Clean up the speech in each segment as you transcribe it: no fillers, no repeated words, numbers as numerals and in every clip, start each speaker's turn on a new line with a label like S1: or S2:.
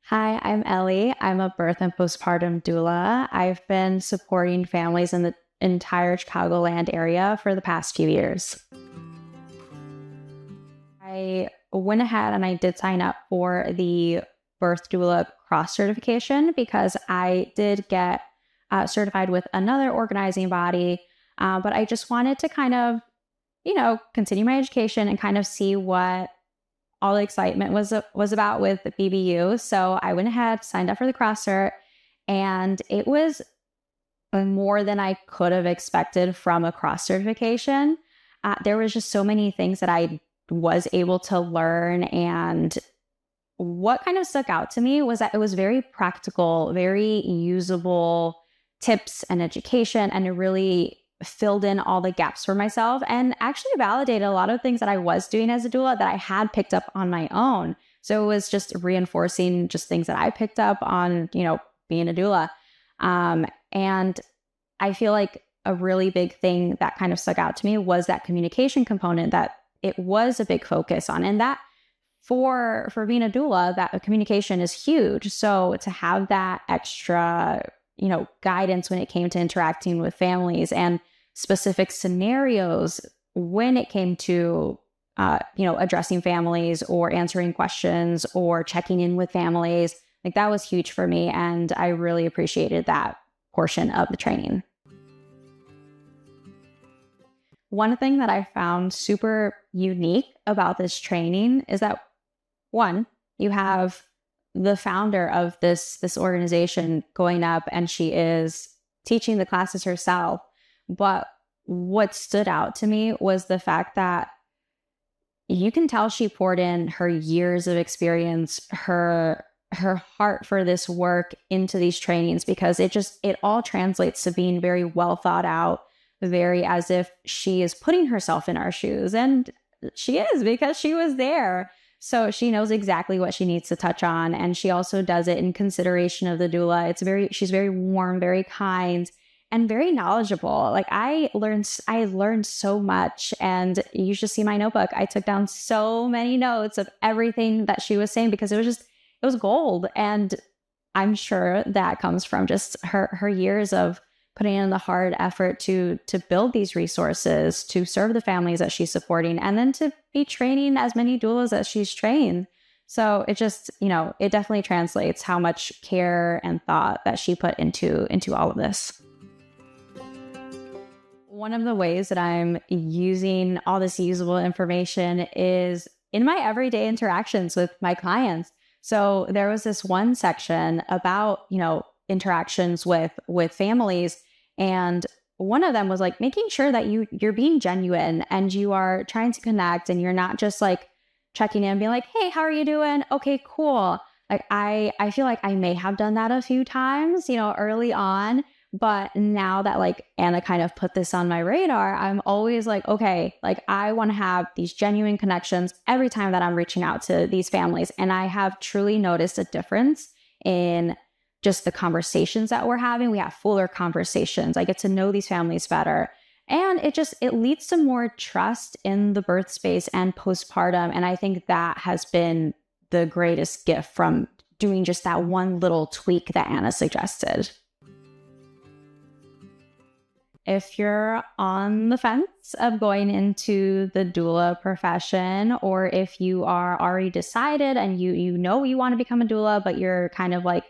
S1: Hi, I'm Elly. I'm a birth and postpartum doula. I've been supporting families in the entire Chicagoland area for the past few years. I went ahead and I did sign up for the birth doula cross certification because I did get certified with another organizing body, but I just wanted to kind of, continue my education and kind of see what all the excitement was about with the BBU. So I went ahead, signed up for the cross cert, and it was more than I could have expected from a cross certification. There was just so many things that I was able to learn, and what kind of stuck out to me was that it was very practical, very usable tips and education, and it really filled in all the gaps for myself and actually validated a lot of things that I was doing as a doula that I had picked up on my own. So it was just reinforcing just things that I picked up on, being a doula. And I feel like a really big thing that kind of stuck out to me was that communication component that it was a big focus on. And that for being a doula, that communication is huge. So to have that extra guidance when it came to interacting with families and specific scenarios when it came to, addressing families or answering questions or checking in with families, like that was huge for me. And I really appreciated that portion of the training. One thing that I found super unique about this training is that one, you have the founder of this organization going up and she is teaching the classes herself. But what stood out to me was the fact that you can tell she poured in her years of experience, her heart for this work into these trainings, because it all translates to being very well thought out, very as if she is putting herself in our shoes. And she is, because she was there. So she knows exactly what she needs to touch on. And she also does it in consideration of the doula. She's very warm, very kind, and very knowledgeable. Like I learned so much, and you should see my notebook. I took down so many notes of everything that she was saying because it was gold. And I'm sure that comes from just her years of putting in the hard effort to build these resources, to serve the families that she's supporting, and then to be training as many doulas as she's trained. So it just, it definitely translates how much care and thought that she put into all of this. One of the ways that I'm using all this usable information is in my everyday interactions with my clients. So there was this one section about, interactions with families. And one of them was like making sure that you're being genuine and you are trying to connect, and you're not just like checking in and being like, hey, how are you doing? Okay, cool. Like I feel like I may have done that a few times, early on, but now that like Anna kind of put this on my radar, I'm always like, okay, like I want to have these genuine connections every time that I'm reaching out to these families. And I have truly noticed a difference in just the conversations that we're having. We have fuller conversations. I get to know these families better. And it leads to more trust in the birth space and postpartum. And I think that has been the greatest gift from doing just that one little tweak that Anna suggested. If you're on the fence of going into the doula profession, or if you are already decided and you want to become a doula, but you're kind of like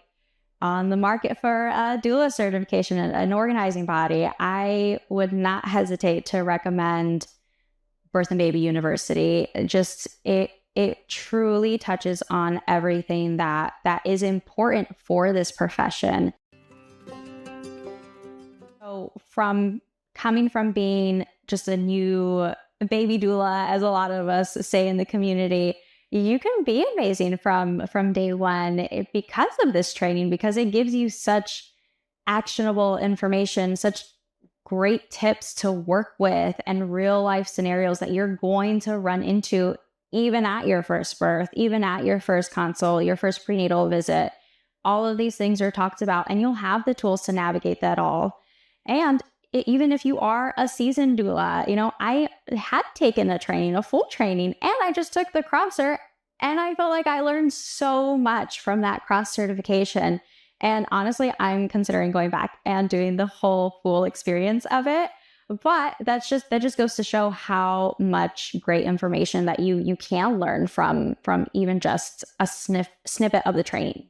S1: on the market for a doula certification, an organizing body, I would not hesitate to recommend Birth and Baby University. It truly touches on everything that is important for this profession. So coming from being just a new baby doula, as a lot of us say in the community, you can be amazing from day one because of this training, because it gives you such actionable information, such great tips to work with, and real life scenarios that you're going to run into even at your first birth, even at your first consult, your first prenatal visit. All of these things are talked about, and you'll have the tools to navigate that all. And even if you are a seasoned doula, I had taken a full training, and I just took the cross cert, And I felt like I learned so much from that cross certification. And honestly, I'm considering going back and doing the whole full experience of it. But that just goes to show how much great information that you can learn from even just a snippet of the training.